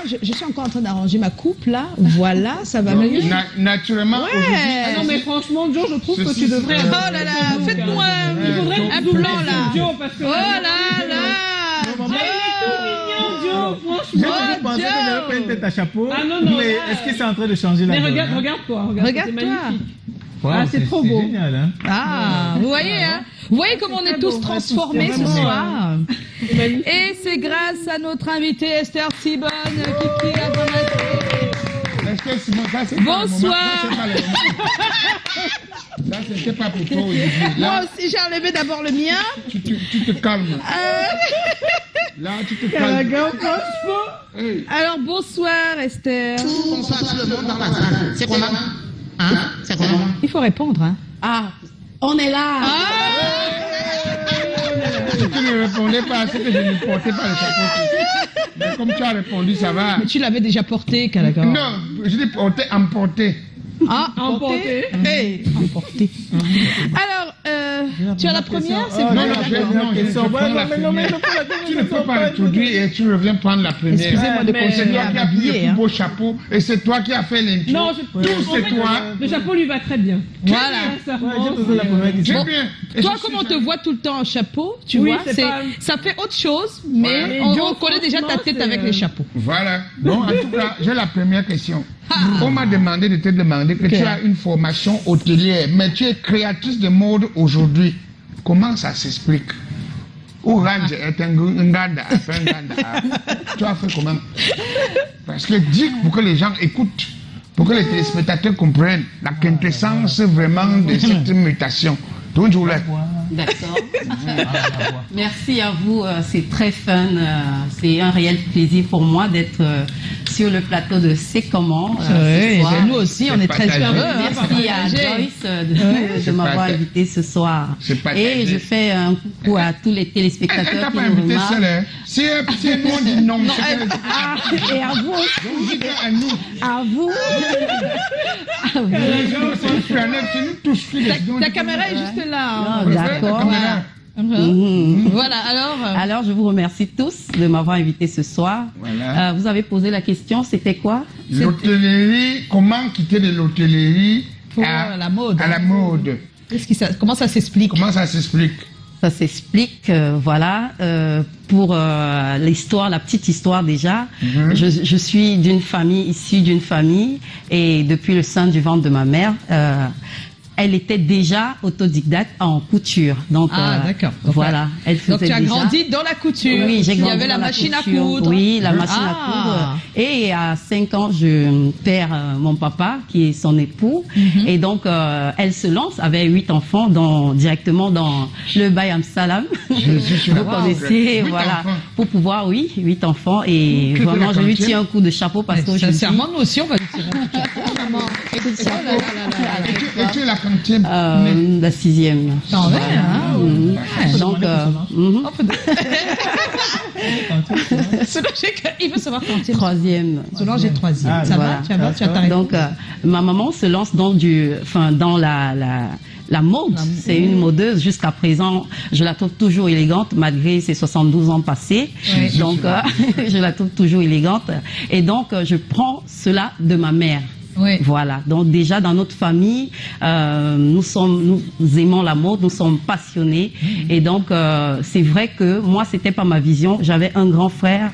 je suis encore en train d'arranger ma coupe, là. Voilà, ça va mieux. Naturellement, aujourd'hui... non, mais franchement, Joe, je trouve que tu devrais... Oh là là, faites-moi un plan, là. Oh là là. Franchement. Je pensais que j'avais pas une tête à chapeau. Ah non, mais est-ce que c'est en train de changer la mais donne, regarde-toi. Regarde-toi. C'est magnifique. Wow, Ah, c'est trop beau. Génial, hein? Ah, vous voyez, hein? Vous voyez comment on est tous transformés ce soir. Et c'est grâce à notre invitée Esther Sibonne qui a bonsoir. Là, c'était pas pour toi. Moi aussi, j'ai enlevé d'abord le mien. Tu te calmes. Là, tu te calmes. Alors, bonsoir, Esther. Bonsoir tout le monde dans la salle. C'est comment? Hein? C'est comment? Il faut répondre, hein. Ah, on est là. Si tu ne répondais pas, c'est que je ne portais pas le chapeau. Mais comme tu as répondu, ça va. Mais tu l'avais déjà porté, Calaga. Non, je l'ai porté, emporté. Ah, emporté. Hey, emporté. Alors, tu as la première, c'est Non, tu ne peux pas introduire et tu reviens prendre la première. Excusez-moi de continuer à qui a pris le plus beau chapeau et c'est toi qui as fait l'intro. Non, c'est toi. Le chapeau lui va très bien. Voilà. J'ai bien. Toi, comme on te voit tout le temps en chapeau, tu vois, ça fait autre chose, mais on reconnaît déjà ta tête avec les chapeaux. Voilà. Bon, en tout cas, j'ai la première question. On m'a demandé de te demander que tu as une formation hôtelière, mais tu es créatrice de mode aujourd'hui. Comment ça s'explique? Orange est un ganda, tu as fait comment? Parce que dis pour que les gens écoutent, pour que les téléspectateurs comprennent la quintessence vraiment de cette mutation. Donc, je voulais... D'accord. Merci à vous, c'est très fun. C'est un réel plaisir pour moi d'être sur le plateau de C'est comment. Oui, nous aussi, on est très heureux. Merci à Joyce de m'avoir invité ce soir. Et je fais un coucou à tous les téléspectateurs qui nous remarquent. Si nous on dit non, et à vous aussi. À vous. Ta caméra est juste là. D'accord. Voilà, alors je vous remercie tous de m'avoir invité ce soir. Voilà. Vous avez posé la question, c'était quoi? L'hôtellerie, comment quitter de l'hôtellerie à la mode? Comment ça s'explique? Comment ça s'explique? Ça s'explique, voilà, pour l'histoire, la petite histoire déjà. Je suis issue d'une famille, et depuis le sein du ventre de ma mère, elle était déjà autodidacte en couture. Donc, d'accord. Voilà, elle faisait. Donc tu as déjà... grandi dans la couture. Oui, j'ai grandi. Il y avait la machine à coudre. Oui, la machine à coudre. Et à 5 ans, je perds mon papa, qui est son époux. Et donc, elle se lance avec 8 enfants directement dans le Bayam Salam. Vous connaissez, voilà. Enfants. Pour pouvoir, 8 enfants. Et vraiment, je lui tire un coup de chapeau parce que je sincèrement, nous aussi, on va lui tirer un coup de chapeau. Et tu es la quantième? La 6e. T'en veux, hein? Donc, il veut savoir quantième. 3e. Solange est 3e. Ça va, tu as ta réponse. Donc, ma maman se lance dans la mode. C'est une modeuse. Jusqu'à présent, je la trouve toujours élégante, malgré ses 72 ans passés. Oui. Donc, je la trouve toujours élégante. Et donc, je prends cela de ma mère. Oui. Voilà. Donc déjà dans notre famille, nous aimons la mode, nous sommes passionnés. Et donc c'est vrai que moi c'était pas ma vision. J'avais un grand frère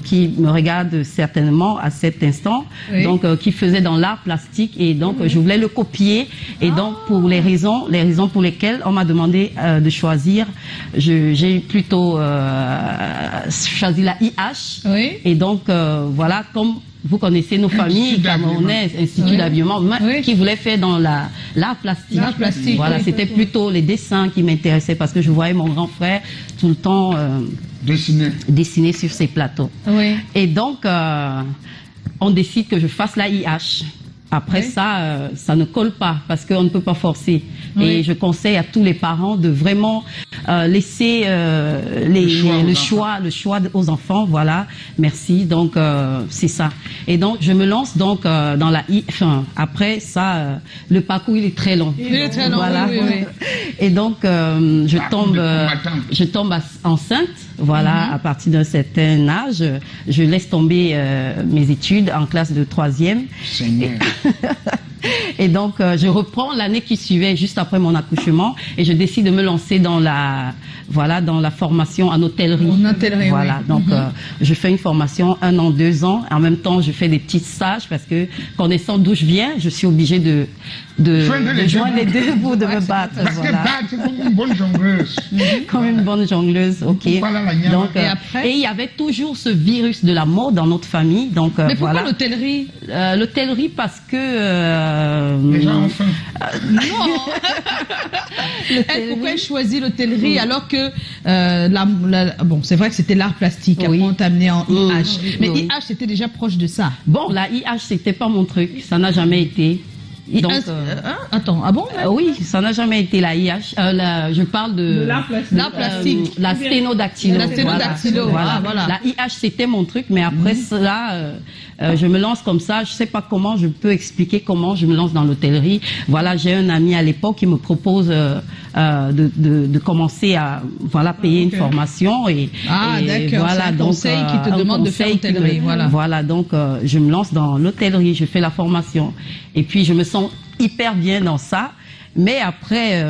qui me regarde certainement à cet instant, donc qui faisait dans l'art plastique, et donc je voulais le copier. Et donc pour les raisons pour lesquelles on m'a demandé de choisir, j'ai plutôt choisi la IH. Oui. Et donc voilà, comme vous connaissez nos familles camerounaises, Institut d'habillement, qui voulaient faire dans l'art plastique. Voilà, c'était plutôt les dessins qui m'intéressaient, parce que je voyais mon grand frère tout le temps dessiner sur ses plateaux. Oui. Et donc, on décide que je fasse la IH. Après ça, ça ne colle pas parce qu'on ne peut pas forcer. Et je conseille à tous les parents de vraiment laisser le choix aux enfants. Voilà, merci. Donc c'est ça. Et donc je me lance donc dans la après ça, le parcours il est très long. Il est très long. Voilà. Oui. Et donc je tombe enceinte. Voilà, à partir d'un certain âge, je laisse tomber mes études en classe de 3e. Seigneur. Et donc, je reprends l'année qui suivait, juste après mon accouchement, et je décide de me lancer dans la formation en hôtellerie. En hôtellerie, voilà. Donc, je fais une formation 1 an, 2 ans. En même temps, je fais des petits stages parce que, connaissant d'où je viens, je suis obligée de joindre les deux bouts, de me battre. Parce que Voilà. battre, c'est comme une bonne jongleuse. Comme une bonne jongleuse, ok. Voilà la gname. Donc, Et après il y avait toujours ce virus de la mode dans notre famille. Donc, Mais pourquoi voilà. l'hôtellerie? L'hôtellerie parce que Les gens ont faim. Non. Pourquoi elle choisit l'hôtellerie alors que bon, c'est vrai que c'était l'art plastique. Après, Oui. on t'a amené en IH. Mais Oui. IH, c'était déjà proche de ça. bon, la IH c'était pas mon truc, ça n'a jamais été. Donc, Attends, ah bon? oui, ça n'a jamais été la IH. Je parle de l'art plastique. L'art plastique. la sténodactylo. La sténodactylo, Voilà. ah, voilà. La IH c'était mon truc, mais après cela, je me lance comme ça. Je sais pas comment je peux expliquer comment je me lance dans l'hôtellerie. Voilà, j'ai un ami à l'époque qui me propose de commencer à payer une formation et d'accord. voilà, C'est un donc conseil qui te demande de faire conseil qui me- l'hôtellerie, voilà. Voilà, donc je me lance dans l'hôtellerie, je fais la formation et puis je me sens hyper bien dans ça. Mais après,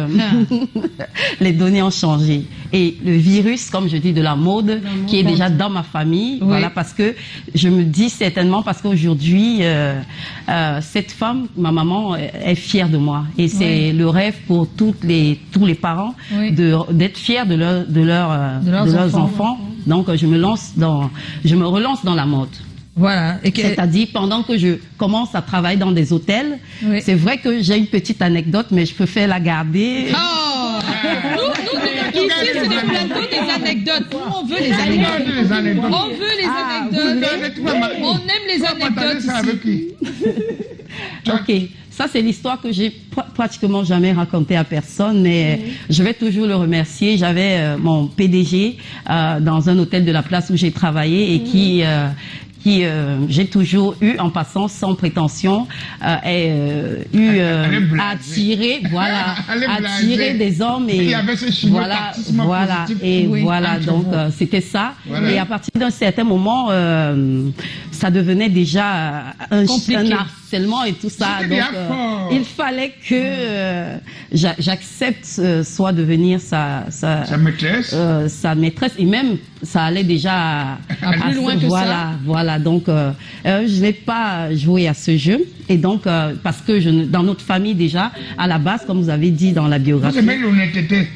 les données ont changé. Et le virus, comme je dis, de la mode, qui est déjà dans ma famille, voilà, parce que je me dis certainement, parce qu'aujourd'hui, cette femme, ma maman, est fière de moi. Et c'est le rêve pour tous les parents d'être fiers de leurs enfants. Donc, je me relance dans la mode. Voilà. C'est-à-dire, pendant que je commence à travailler dans des hôtels, c'est vrai que j'ai une petite anecdote, mais je préfère la garder. Oh nous, ici, c'est des plateaux des anecdotes. Nous, on veut les anecdotes. On veut les anecdotes. On aime les anecdotes Ça avec ici. qui? Ok, ça c'est l'histoire que j'ai pratiquement jamais racontée à personne, mais je vais toujours le remercier. J'avais mon PDG dans un hôtel de la place où j'ai travaillé et qui j'ai toujours eu, en passant sans prétention, attiré des hommes et il y avait ce voilà et voilà donc c'était ça. Voilà. Et à partir d'un certain moment, ça devenait déjà un harcèlement et tout ça. Donc il fallait que j'accepte soit devenir sa maîtresse et même ça allait déjà à plus loin que ça. Voilà, donc je n'ai pas joué à ce jeu et donc parce que dans notre famille déjà à la base, comme vous avez dit dans la biographie, vous aimez l'honnêteté.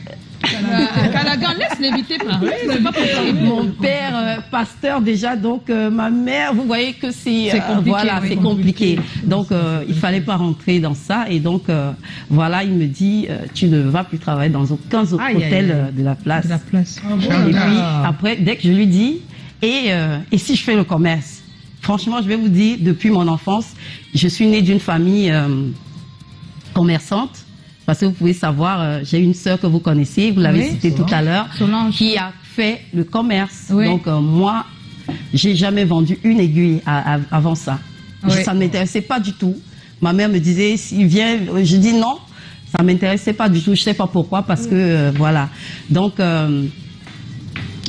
Callaghan, laisse l'invité parler. C'est pas possible. Mon père pasteur déjà, donc ma mère, vous voyez que c'est compliqué. voilà, c'est compliqué. Donc il fallait pas rentrer dans ça et donc voilà, il me dit tu ne vas plus travailler dans aucun autre hôtel de la place. De la place. Et puis après, dès que je lui dis et si je fais le commerce, franchement, je vais vous dire, depuis mon enfance, je suis née d'une famille commerçante. Parce que vous pouvez savoir, j'ai une sœur que vous connaissez, vous l'avez citée tout à l'heure, qui a fait le commerce. Oui. Donc moi, j'ai jamais vendu une aiguille avant ça. Ça ne m'intéressait pas du tout. Ma mère me disait, s'il vient, je dis non, ça ne m'intéressait pas du tout. Je ne sais pas pourquoi, parce que voilà. Donc,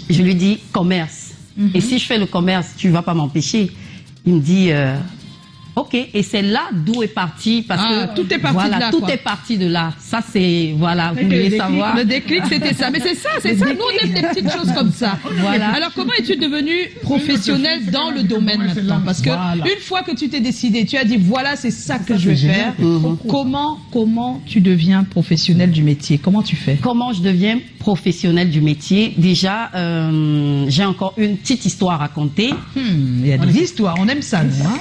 je lui dis commerce. Et si je fais le commerce, tu ne vas pas m'empêcher. Il me dit... ok, et c'est là d'où est parti, parce que tout est parti voilà, de là. Tout est parti de là. Ça c'est voilà, vous voulez savoir. Le déclic c'était ça, mais c'est ça. Nous on aime des petites choses comme ça. Voilà. Alors comment es-tu devenue professionnelle dans le domaine maintenant? Parce que une fois que tu t'es décidé, tu as dit voilà c'est ça que je vais faire. Comment tu deviens professionnelle du métier? Comment tu fais? Comment je deviens professionnelle du métier? Déjà, j'ai encore une petite histoire à raconter. Il y a des histoires, on aime ça, nous. Hein.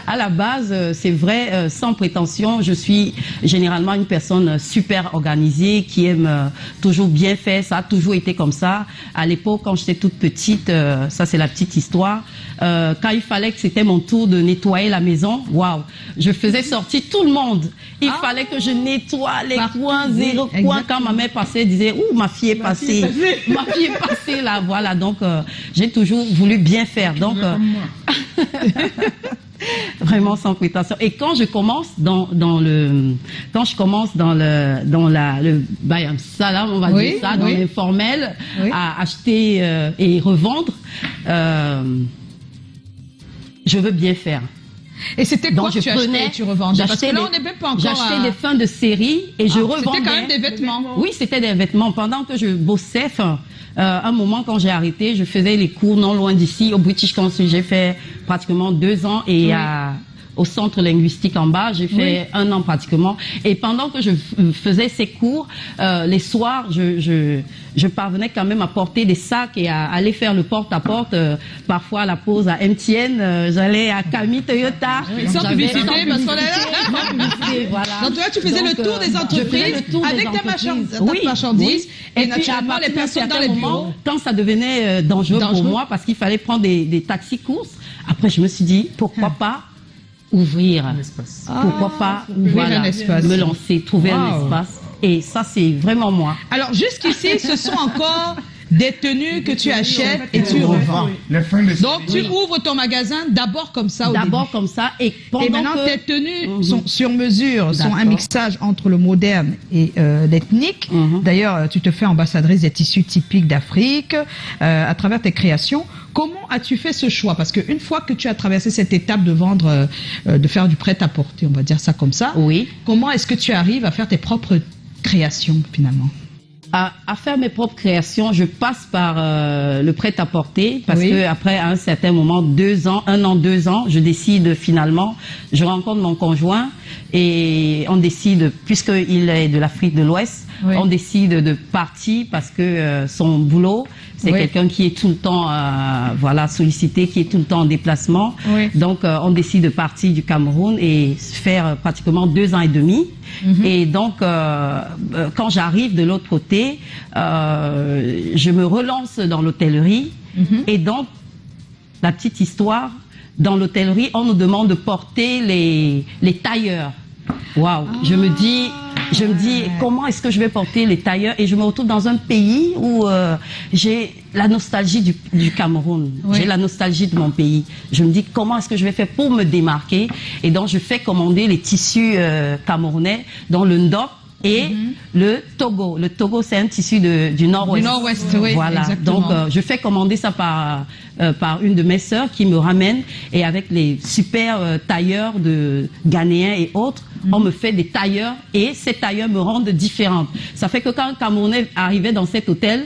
À la base, c'est vrai, sans prétention, je suis généralement une personne super organisée qui aime toujours bien faire. Ça a toujours été comme ça. À l'époque, quand j'étais toute petite, ça c'est la petite histoire, quand il fallait que c'était mon tour de nettoyer la maison, waouh, je faisais sortir tout le monde. Il fallait que je nettoie les coins, zéro coin. Quand ma mère passait, elle disait, ouh, ma fille est passée. Ma fille est passée là, voilà. Donc, j'ai toujours voulu bien faire. Donc, vraiment sans prétention. Et quand je commence dans le bayam salam, on va dire ça, dans l'informel, à acheter et revendre, je veux bien faire. Et c'était quoi que tu achetais et tu revendais? Parce que là, on n'est même pas encore J'achetais des fins de série et je revendais. C'était quand même des vêtements. Oui, c'était des vêtements. Pendant que je bossais, un moment quand j'ai arrêté, je faisais les cours non loin d'ici, au British Council. J'ai fait pratiquement 2 ans et au centre linguistique en bas, j'ai fait 1 an pratiquement. Et pendant que je faisais ces cours, les soirs, je parvenais quand même à porter des sacs et à aller faire le porte-à-porte. Parfois à la pause à MTN, j'allais à Camille Toyota. Sans publicité, parce qu'on est là. Voilà. Donc toi, tu faisais le tour des entreprises avec ta marchandise. Et naturellement, les personnes dans les bureaux. Quand ça devenait dangereux pour moi, parce qu'il fallait prendre des taxis-courses, après je me suis dit, pourquoi pas ouvrir un espace. Pourquoi pas un espace. Me lancer, trouver un espace. Et ça, c'est vraiment moi. Alors, jusqu'ici, ce sont encore des tenues que tu achètes et tu revends. Donc, tu ouvres ton magasin d'abord comme ça. D'abord comme ça. Et maintenant, tes tenues sont sur mesure, sont un mixage entre le moderne et l'ethnique. D'ailleurs, tu te fais ambassadrice des tissus typiques d'Afrique à travers tes créations. Comment as-tu fait ce choix? Parce qu'une fois que tu as traversé cette étape de vendre, de faire du prêt-à-porter, on va dire ça comme ça, comment est-ce que tu arrives à faire tes propres créations finalement? À faire mes propres créations, je passe par le prêt-à-porter parce que après à un certain moment, 1 an, 2 ans, je décide finalement, je rencontre mon conjoint et on décide, puisqu'il est de l'Afrique de l'Ouest, on décide de partir parce que son boulot, c'est quelqu'un qui est tout le temps sollicité, qui est tout le temps en déplacement. Donc on décide de partir du Cameroun et faire pratiquement 2 ans et demi. Et donc quand j'arrive de l'autre côté, je me relance dans l'hôtellerie. Et donc la petite histoire, dans l'hôtellerie, on nous demande de porter les tailleurs. Waouh, je me dis comment est-ce que je vais porter les tailleurs, et je me retrouve dans un pays où j'ai la nostalgie du Cameroun, j'ai la nostalgie de mon pays. Je me dis comment est-ce que je vais faire pour me démarquer, et donc je fais commander les tissus camerounais dans le Ndop et le Togo. Le Togo, c'est un tissu du Nord-Ouest. Du Nord-Ouest, oui, voilà. Exactement. Donc, je fais commander ça par une de mes sœurs qui me ramène, et avec les super tailleurs de Ghanéens et autres, on me fait des tailleurs, et ces tailleurs me rendent différente. Ça fait que quand un Camerounais arrivait dans cet hôtel,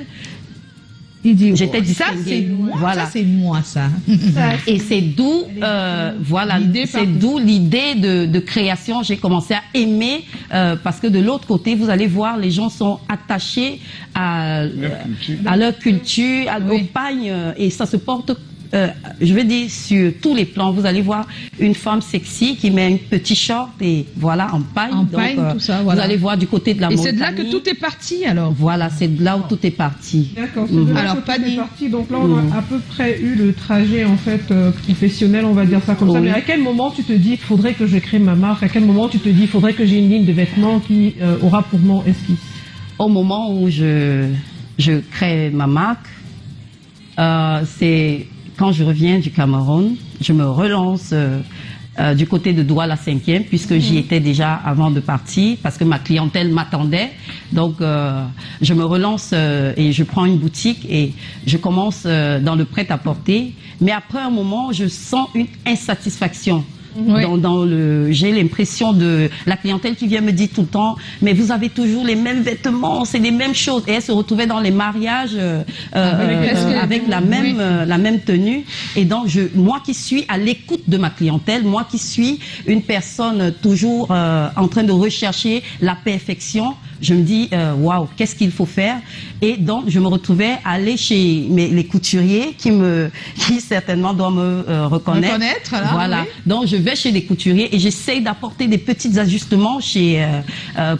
j'étais distinguée. Ça, c'est moi, voilà. Ça, c'est moi, ça. Et c'est d'où, c'est d'où l'idée de création. J'ai commencé à aimer, parce que de l'autre côté, vous allez voir, les gens sont attachés à leur culture, au pagne, et ça se porte, je veux dire, sur tous les plans. Vous allez voir une femme sexy qui met un petit short et voilà, en pagne. Tout ça, voilà. Vous allez voir du côté de la montagne. Et c'est de là que tout est parti, alors. Voilà, c'est de là où tout est parti. D'accord, c'est de là que tout est parti. Donc là, on a à peu près eu le trajet, en fait, professionnel, on va dire ça comme ça. Mais à quel moment tu te dis, il faudrait que je crée ma marque? À quel moment tu te dis, il faudrait que j'ai une ligne de vêtements qui aura pour nom Esquisse? Au moment où je crée ma marque, c'est quand je reviens du Cameroun, je me relance du côté de Douala 5e, puisque j'y étais déjà avant de partir, parce que ma clientèle m'attendait. Donc, je me relance et je prends une boutique et je commence dans le prêt-à-porter. Mais après un moment, je sens une insatisfaction. J'ai l'impression de la clientèle qui vient me dire tout le temps, mais vous avez toujours les mêmes vêtements, c'est les mêmes choses. Et elle se retrouvait dans les mariages avec la même tenue. Et donc moi qui suis à l'écoute de ma clientèle, moi qui suis une personne toujours en train de rechercher la perfection, je me dis, waouh, qu'est-ce qu'il faut faire? Et donc, je me retrouvais à aller chez les couturiers qui certainement doivent me reconnaître. Là, voilà. Oui. Donc, je vais chez les couturiers et j'essaye d'apporter des petits ajustements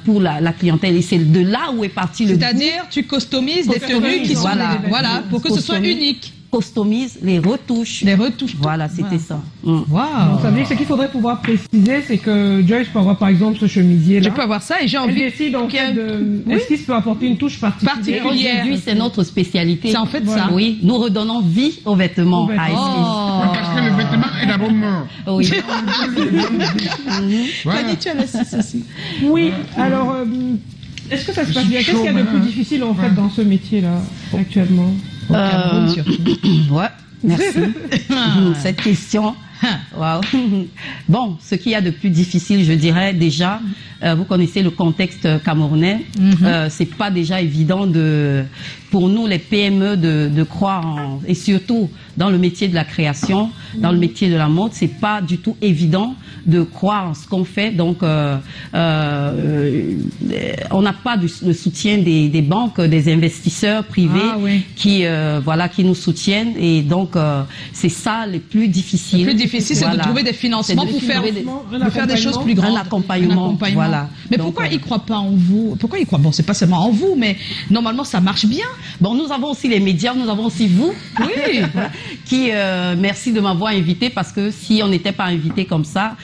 pour la clientèle. Et c'est de là où est parti le goût. C'est-à-dire, tu customises des tenues qui sont, voilà, pour que ce soit unique. Customise les retouches. Les retouches. Voilà, c'était ça. Waouh. Donc, ça veut dire que ce qu'il faudrait pouvoir préciser, c'est que Joyce peut avoir par exemple ce chemisier-là. Je peux avoir ça et j'ai Elle envie. décide en fait de... Est-ce qu'il peut apporter une touche particulière? Aujourd'hui, c'est notre spécialité. C'est en fait ça. Oui, nous redonnons vie aux vêtements à Esquisse. Parce que le vêtement est d'abord mort. Oui. Fanny, tu as la 6 aussi. Oui, alors, est-ce que ça se passe bien? Qu'est-ce qu'il y a de plus difficile en fait dans ce métier-là, actuellement? Au Cameroun, surtout. Ouais, merci. Cette question. Wow. Bon, ce qu'il y a de plus difficile, je dirais déjà, vous connaissez le contexte camerounais. C'est pas déjà évident pour nous les PME de croire et surtout dans le métier de la création, dans le métier de la mode, c'est pas du tout évident de croire en ce qu'on fait. Donc, on n'a pas le soutien des banques, des investisseurs privés qui nous soutiennent. Et donc, c'est ça le plus difficile. Le plus difficile, c'est de trouver des financements pour faire des choses plus grandes. Un accompagnement. Voilà. Mais donc, pourquoi ils ne croient pas en vous? Pourquoi ils croient? Bon, c'est pas seulement en vous, mais normalement, ça marche bien. Bon, nous avons aussi les médias, nous avons aussi vous. Oui. Qui, merci de m'avoir invité parce que si on n'était pas invité comme ça,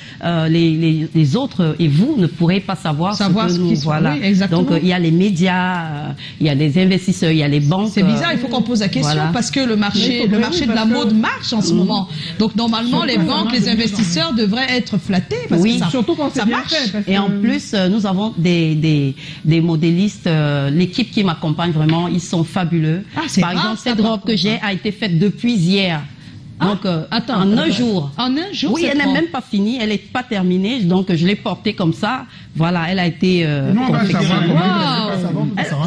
les autres et vous ne pourrez pas savoir ce que nous, voilà. Oui, exactement. Donc, il y a les médias, il y a les investisseurs, il y a les banques. C'est bizarre, il faut qu'on pose la question parce que le marché de la mode marche en ce moment. Donc, normalement, les banques, les investisseurs devraient être flattés parce que ça, surtout quand ça marche. Et en plus, nous avons des modélistes, l'équipe qui m'accompagne vraiment, ils sont fabuleux. Par exemple, cette robe que j'ai a été faite depuis hier. Donc, en un jour. En un jour, oui, elle n'est même pas finie, elle n'est pas terminée, donc je l'ai portée comme ça. Voilà, elle a été confectionnée.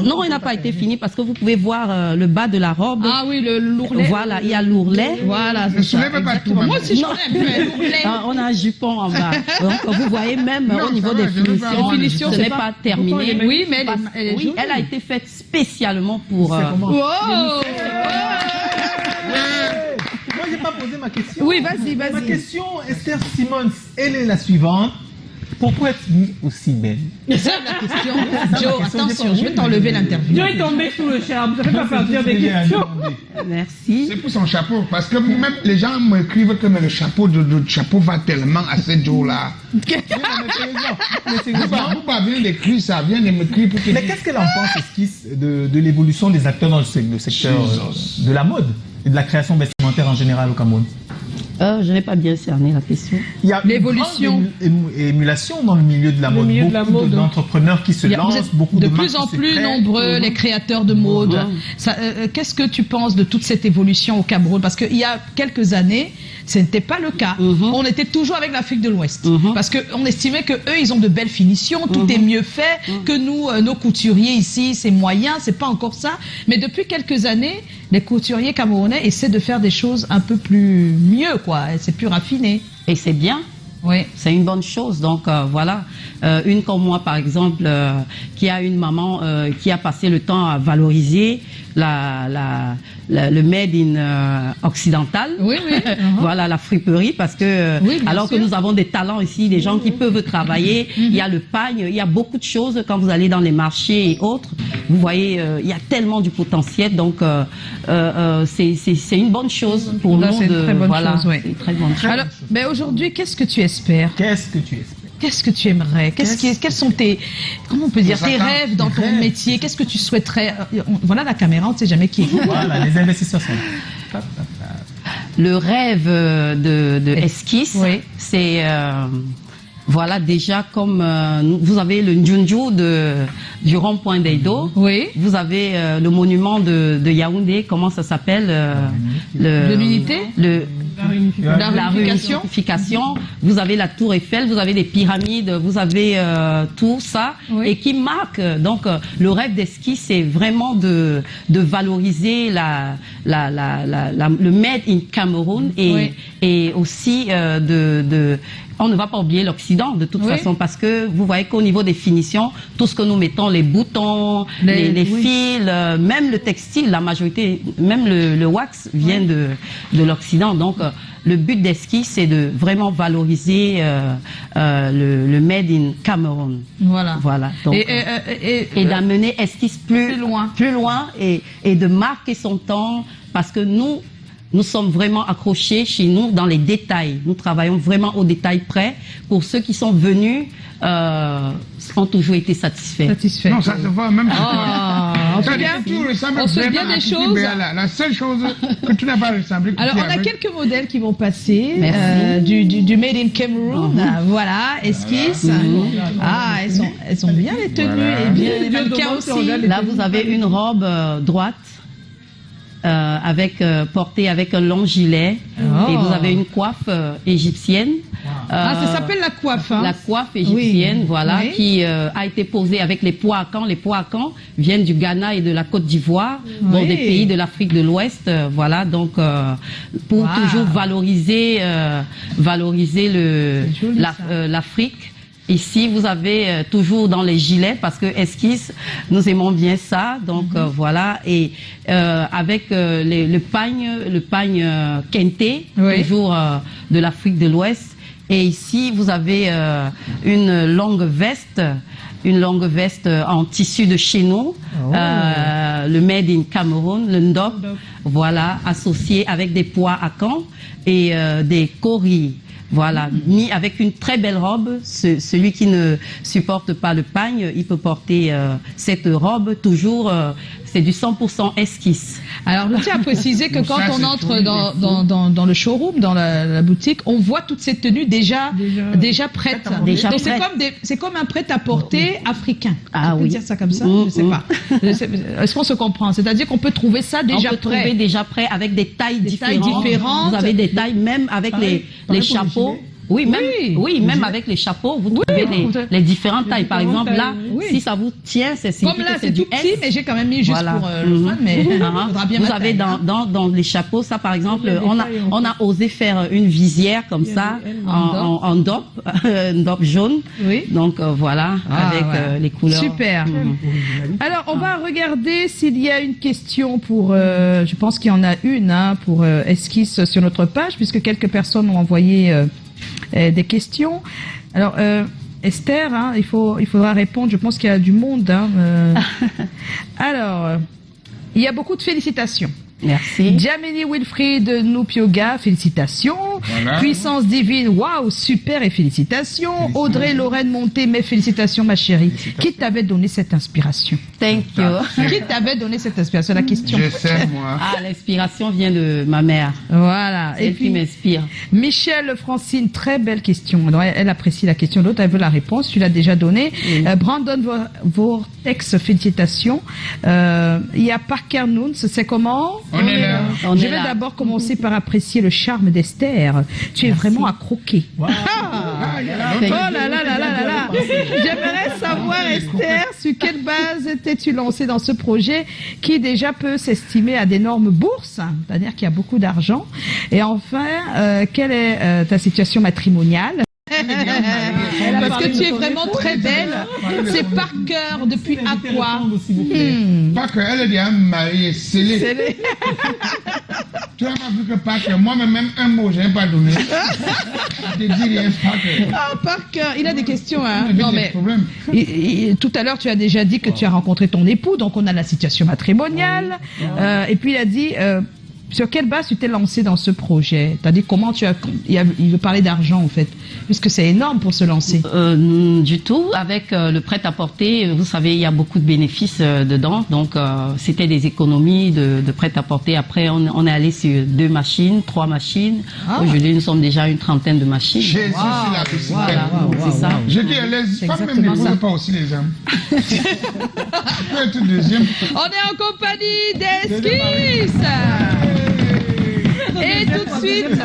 Non, elle n'a pas été finie parce que vous pouvez voir le bas de la robe. Ah oui, le lourlet. Voilà, il y a l'ourlet. Voilà, ne soulève pas tout. Moi aussi, je connais l'ourlet. On a un jupon en bas. Donc, vous voyez même au niveau des finitions, ce n'est pas terminé. Oui, mais elle a été faite spécialement pour... Moi, j'ai pas posé ma question. Oui, vas-y. Ma question, Esther Simons, elle est la suivante. Pourquoi êtes-vous aussi belle? C'est la question. Joe, attention, je vais t'enlever l'interview. Joe est tombé sous le charme, ça fait pas partir des questions. Merci. C'est pour son chapeau, parce que même les gens m'écrivent que le chapeau chapeau va tellement à ce Joe-là. Vous parvenez d'écrire ça, vient de m'écrire pour que... Mais qu'est-ce qu'elle en pense, Esquisse, de l'évolution des acteurs dans le secteur de la mode et de la création vestimentaire en général au Cameroun? Je n'ai pas bien cerné la question. Il y a l'évolution, une émulation dans le milieu de la mode. Beaucoup d'entrepreneurs qui se lancent, beaucoup de plus en plus nombreux, les créateurs de mode. Qu'est-ce que tu penses de toute cette évolution au Cameroun? Parce qu'il y a quelques années, ce n'était pas le cas. On était toujours avec l'Afrique de l'Ouest. Parce qu'on estimait que eux, ils ont de belles finitions, tout est mieux fait, que nous, nos couturiers ici, c'est moyen, c'est pas encore ça. Mais depuis quelques années, les couturiers camerounais essaient de faire des choses un peu plus mieux, quoi. C'est plus raffiné. Et c'est bien. Oui. C'est une bonne chose. Donc voilà, une comme moi par exemple, qui a une maman qui a passé le temps à valoriser le made in occidental. Oui. Voilà, la friperie, parce que alors que nous avons des talents ici, des gens qui peuvent travailler. Il y a le pagne, il y a beaucoup de choses quand vous allez dans les marchés et autres. Vous voyez, il y a tellement du potentiel. Donc c'est une bonne chose pour nous. C'est une très bonne chose, oui. C'est une très bonne chose. Alors, mais aujourd'hui, qu'est-ce que tu espères? Qu'est-ce que tu espères? Qu'est-ce que tu aimerais? Quels sont tes, comment on peut dire, tes rêves dans ton métier? Qu'est-ce que tu souhaiterais? Voilà la caméra, on ne sait jamais qui est. Voilà, les investisseurs sont. Le rêve de Esquisse, c'est voilà, déjà comme vous avez le Njunju du rond-point d'Eido. Oui. Vous avez le monument de Yaoundé, comment ça s'appelle? De l'unité? La réunification. Vous avez la Tour Eiffel, vous avez les pyramides, vous avez tout ça, et qui marque. Donc, le rêve d'Esquisse, c'est vraiment de valoriser le Made in Cameroun et aussi on ne va pas oublier l'Occident de toute façon, parce que vous voyez qu'au niveau des finitions, tout ce que nous mettons, les boutons, les fils, même le textile, la majorité, même le wax vient de l'Occident. Donc le but d'Esquisse, c'est de vraiment valoriser le Made in Cameroun. Voilà. Donc, et d'amener Esquisse plus loin et de marquer son temps, parce que nous sommes vraiment accrochés chez nous dans les détails. Nous travaillons vraiment au détail près. Pour ceux qui sont venus, ont toujours été satisfaits. Non, ça se voit même. On se souvient des choses. La seule chose que tu n'as pas ressemblé. Alors, on a quelques modèles qui vont passer du Made in Cameroon. Voilà, Esquisse. Elles sont bien les tenues et bien les mannequins aussi. Là, vous avez une robe droite. Portée avec un long gilet, et vous avez une coiffe égyptienne. Ça s'appelle la coiffe. Hein. La coiffe égyptienne, qui a été posée avec les pois à Caen. Les pois à Caen viennent du Ghana et de la Côte d'Ivoire, des pays de l'Afrique de l'Ouest. Donc pour toujours valoriser l'Afrique. Ici, vous avez toujours dans les gilets, parce que Esquisse, nous aimons bien ça. Donc voilà, et avec le pagne kenté, toujours de l'Afrique de l'Ouest. Et ici, vous avez une longue veste en tissu de chez nous, le Made in Cameroun, le ndop, voilà, associé avec des pois à Caen et des koris. Voilà, mis avec une très belle robe. Celui qui ne supporte pas le pagne, il peut porter cette robe toujours. C'est du 100% Esquisse. Alors, je tiens à préciser que quand on entre dans le showroom, dans la boutique, on voit toutes ces tenues déjà prêtes. Donc, c'est comme un prêt-à-porter africain. Ah on peut dire ça comme ça? Je sais pas. Est-ce qu'on se comprend? C'est-à-dire qu'on peut trouver ça déjà prêt. On peut trouver déjà prêt avec des tailles différentes. Vous avez des tailles même avec les chapeaux. Oui, même avec les chapeaux, vous trouvez les différentes tailles. Par exemple, là, si ça vous tient, c'est comme là, c'est tout petit, mais j'ai quand même mis juste pour le fun, mais faudra bien. Vous avez dans les chapeaux, ça par exemple, on a osé faire une visière comme ça, en ndop, ndop jaune. Donc voilà, avec les couleurs. Super. Alors, on va regarder s'il y a une question pour, je pense qu'il y en a une, pour Esquisse sur notre page, puisque quelques personnes ont envoyé des questions. Alors, Esther, il faudra répondre. Je pense qu'il y a du monde. Alors, il y a beaucoup de félicitations. Merci. Jamini Wilfried Nupioga, félicitations. Voilà. Puissance divine, waouh, super et félicitations. Audrey Lorraine Monté, mes félicitations, ma chérie. Qui t'avait donné cette inspiration? Thank you. Qui t'avait donné cette inspiration? La question. Je sais, moi. L'inspiration vient de ma mère. Voilà. Et puis, qui m'inspire. Michel Francine, très belle question. Alors, elle apprécie la question. L'autre, elle veut la réponse. Tu l'as déjà donnée. Brandon Vortex, félicitations. Il y a Parker Nunes, c'est comment? On est là. Je vais d'abord commencer par apprécier le charme d'Esther. Tu es vraiment à croquer. Wow. Oh là là là là là là. J'aimerais savoir, Esther, sur quelle base t'es-tu lancée dans ce projet qui déjà peut s'estimer à d'énormes bourses, c'est-à-dire qu'il y a beaucoup d'argent. Et enfin, quelle est ta situation matrimoniale? Parce que tu es vraiment très belle. C'est Parker depuis Aqua. Parker, elle est déjà mariée, scellée. Tu n'as pas vu que Parker, moi-même un mot, je n'ai pas donné. Je te dis rien, Parker. Parker, il a des questions. Non, mais tout à l'heure, tu as déjà dit que tu as rencontré ton époux, donc on a la situation matrimoniale. Et puis il a dit... sur quelle base tu t'es lancé dans ce projet? T'as dit comment il veut parler d'argent en fait, puisque c'est énorme pour se lancer. Du tout. Avec le prêt-à-porter, vous savez, il y a beaucoup de bénéfices dedans. Donc c'était des économies de prêt-à-porter. Après, on est allé sur 2 machines, 3 machines. Aujourd'hui, nous sommes déjà une trentaine de machines. Jésus, c'est la c'est ça. Je dis, les femmes même ne pas aussi les hommes. On est en compagnie d'Esquisse. Et tout de suite,